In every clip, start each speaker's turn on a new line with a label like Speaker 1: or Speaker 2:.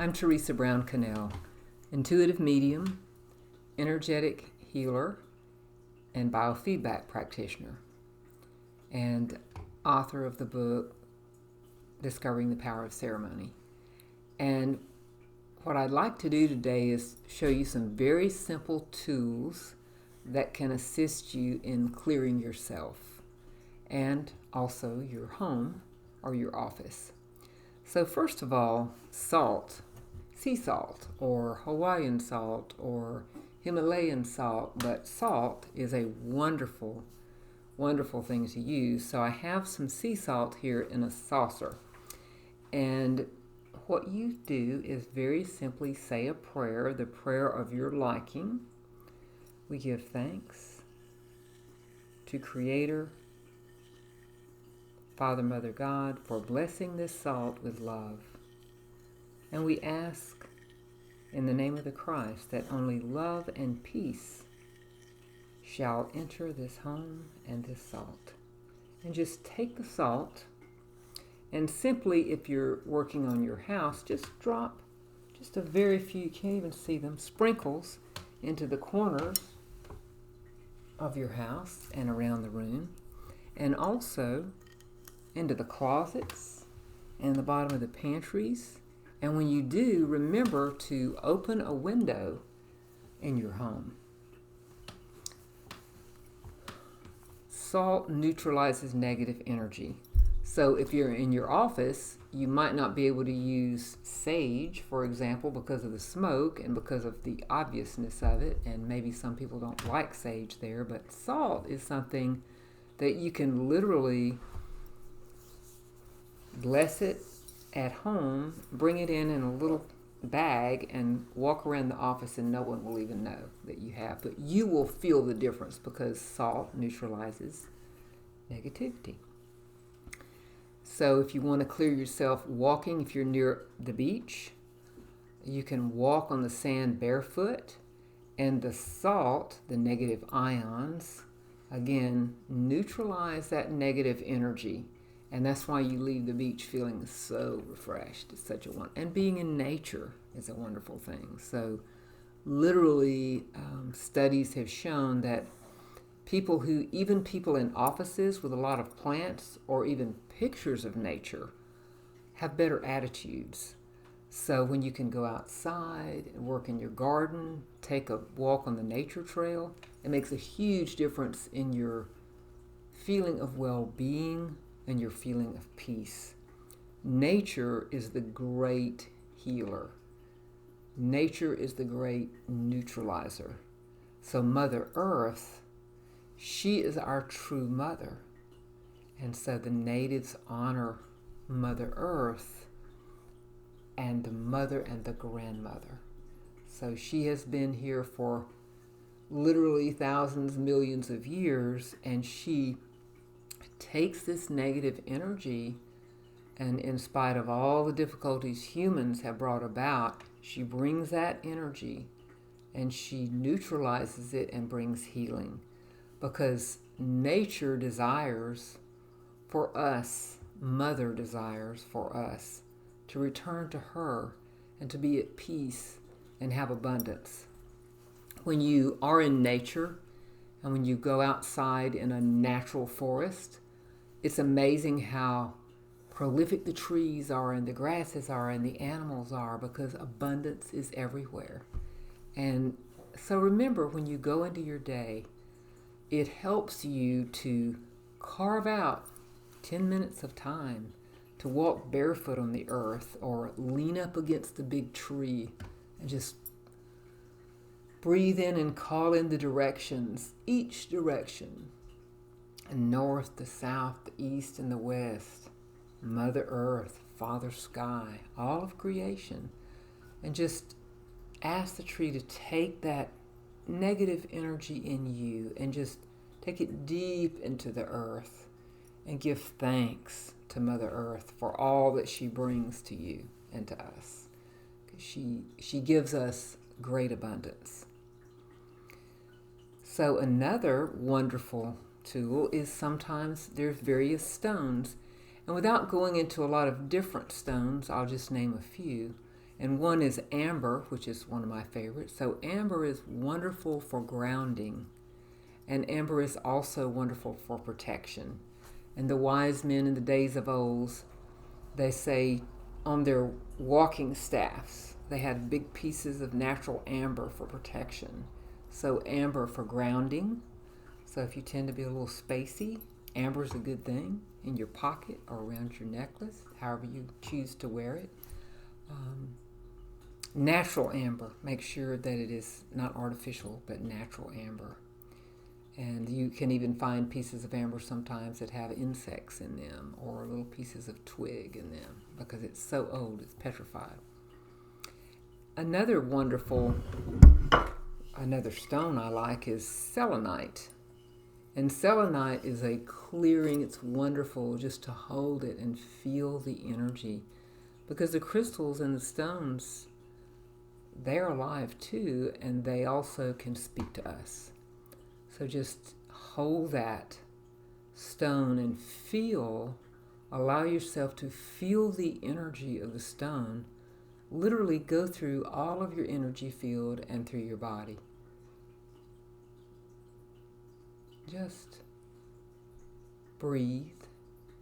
Speaker 1: I'm Teresa Brown-Konell, intuitive medium, energetic healer, and biofeedback practitioner, and author of the book Discovering the Power of Ceremony. And what I'd like to do today is show you some very simple tools that can assist you in clearing yourself and also your home or your office. So first of all, salt, sea salt or Hawaiian salt or Himalayan salt, but salt is a wonderful, wonderful thing to use. So I have some sea salt here in a saucer. And what you do is very simply say a prayer, the prayer of your liking. We give thanks to Creator, Father, Mother, God, for blessing this salt with love. And we ask in the name of the Christ that only love and peace shall enter this home and this salt. And just take the salt and simply, if you're working on your house, just drop just a very few, you can't even see them, sprinkles into the corners of your house and around the room, and also into the closets and the bottom of the pantries. And when you do, remember to open a window in your home. Salt neutralizes negative energy. So if you're in your office, you might not be able to use sage, for example, because of the smoke and because of the obviousness of it. And maybe some people don't like sage there, but salt is something that you can literally bless it at home, bring it in a little bag, and walk around the office and no one will even know that you have. But you will feel the difference because salt neutralizes negativity. So if you want to clear yourself walking, if you're near the beach, you can walk on the sand barefoot, and the salt, the negative ions, again, neutralize that negative energy. And that's why you leave the beach feeling so refreshed. It's such a wonderful, and being in nature is a wonderful thing. So literally, studies have shown that even people in offices with a lot of plants or even pictures of nature have better attitudes. So when you can go outside and work in your garden, take a walk on the nature trail, it makes a huge difference in your feeling of well-being and your feeling of peace. Nature is the great healer. Nature is the great neutralizer. So Mother Earth, she is our true mother. And so the natives honor Mother Earth and the mother and the grandmother. So she has been here for literally thousands, millions of years, and she takes this negative energy, and in spite of all the difficulties humans have brought about, she brings that energy and she neutralizes it and brings healing. Because nature desires for us, Mother desires for us to return to her and to be at peace and have abundance. When you are in nature and when you go outside in a natural forest, it's amazing how prolific the trees are and the grasses are and the animals are, because abundance is everywhere. And so remember, when you go into your day, it helps you to carve out 10 minutes of time to walk barefoot on the earth or lean up against the big tree and just breathe in and call in the directions, each direction. North, the south, the east, and the west, Mother Earth, Father Sky, all of creation, and just ask the tree to take that negative energy in you and just take it deep into the earth and give thanks to Mother Earth for all that she brings to you and to us. She gives us great abundance. So another wonderful tool is sometimes there's various stones. And without going into a lot of different stones, I'll just name a few. And one is amber, which is one of my favorites. So amber is wonderful for grounding, and amber is also wonderful for protection. And the wise men in the days of old, they say on their walking staffs, they had big pieces of natural amber for protection. So amber for grounding. So if you tend to be a little spacey, amber is a good thing in your pocket or around your necklace, however you choose to wear it. Natural amber, make sure that it is not artificial, but natural amber. And you can even find pieces of amber sometimes that have insects in them or little pieces of twig in them because it's so old, it's petrified. Another stone I like is selenite. And selenite is a clearing. It's wonderful just to hold it and feel the energy, because the crystals and the stones, they're alive too, and they also can speak to us. So just hold that stone and allow yourself to feel the energy of the stone literally go through all of your energy field and through your body. Just breathe,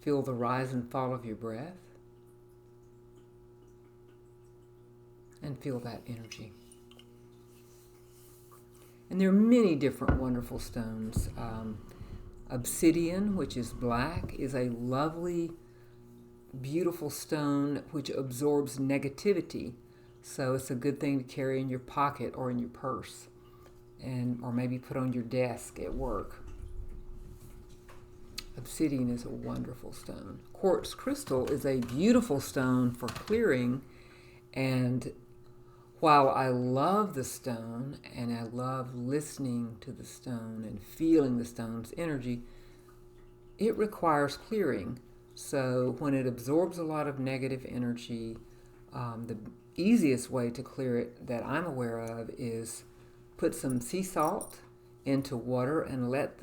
Speaker 1: feel the rise and fall of your breath, and feel that energy. And there are many different wonderful stones. Obsidian, which is black, is a lovely, beautiful stone which absorbs negativity. So it's a good thing to carry in your pocket or in your purse, or maybe put on your desk at work. Obsidian is a wonderful stone. Quartz crystal is a beautiful stone for clearing, and while I love the stone and I love listening to the stone and feeling the stone's energy, it requires clearing. So when it absorbs a lot of negative energy, the easiest way to clear it that I'm aware of is put some sea salt into water and let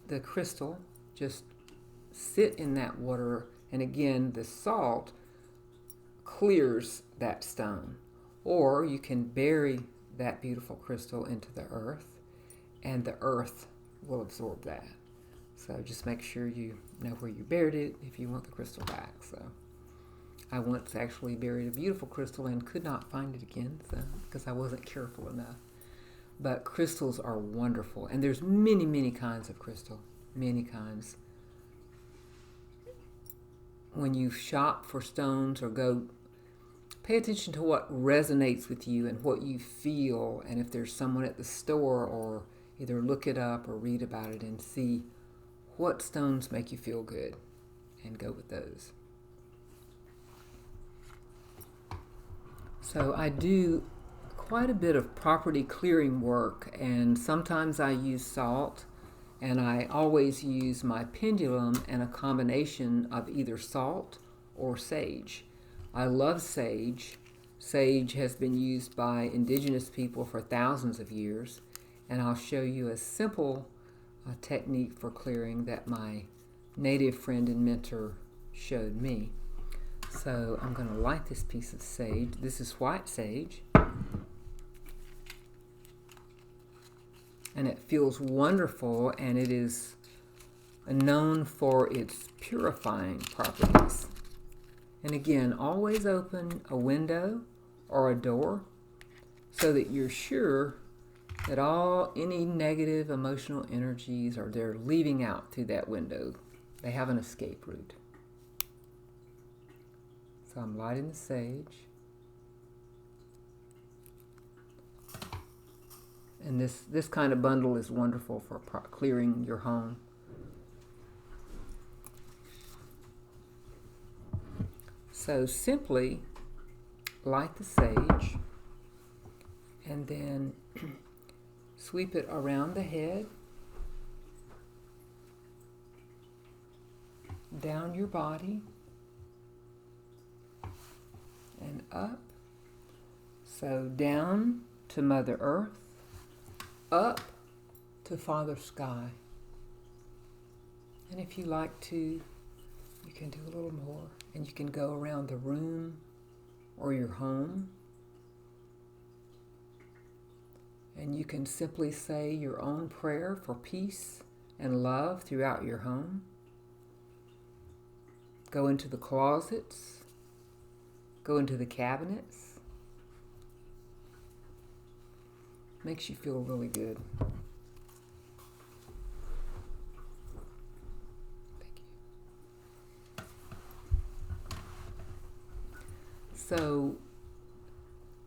Speaker 1: the crystal just sit in that water. And again, the salt clears that stone. Or you can bury that beautiful crystal into the earth, and the earth will absorb that. So just make sure you know where you buried it if you want the crystal back. So I once actually buried a beautiful crystal and could not find it again, because I wasn't careful enough. But crystals are wonderful, and there's many, many kinds of crystal, many kinds. When you shop for stones or go, pay attention to what resonates with you and what you feel, and if there's someone at the store, or either look it up or read about it and see what stones make you feel good and go with those. So I do quite a bit of property clearing work, and sometimes I use salt, and I always use my pendulum and a combination of either salt or sage. I love sage. Sage has been used by indigenous people for thousands of years, and I'll show you a simple technique for clearing that my native friend and mentor showed me. So I'm going to light this piece of sage. This is white sage, and it feels wonderful, and it is known for its purifying properties. And again, always open a window or a door so that you're sure that any negative emotional energies they're leaving out through that window. They have an escape route. So I'm lighting the sage. And this kind of bundle is wonderful for clearing your home. So simply light the sage and then sweep it around the head, down your body, and up. So down to Mother Earth, up to Father Sky. And if you like to, you can do a little more, and you can go around the room or your home And you can simply say your own prayer for peace and love throughout your home. Go into the closets. Go into the cabinets. Makes you feel really good. Thank you. So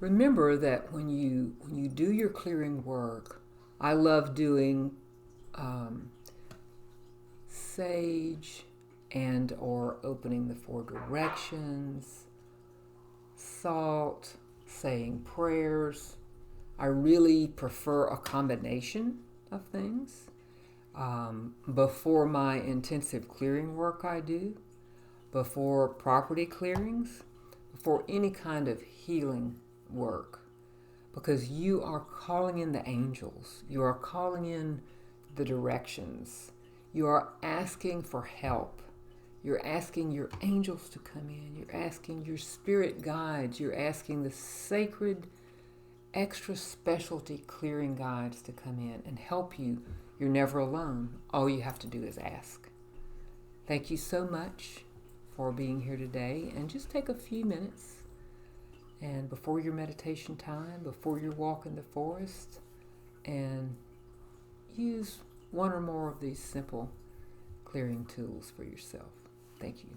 Speaker 1: remember that when you do your clearing work, I love doing sage and or opening the 4 directions, salt, saying prayers. I really prefer a combination of things. Before my intensive clearing work I do, before property clearings, before any kind of healing work, because you are calling in the angels, you are calling in the directions, you are asking for help, you're asking your angels to come in, you're asking your spirit guides, you're asking the sacred extra specialty clearing guides to come in and help you. You're never alone. All you have to do is ask. Thank you so much for being here today, and just take a few minutes and before your meditation time, before your walk in the forest, and use one or more of these simple clearing tools for yourself. Thank you.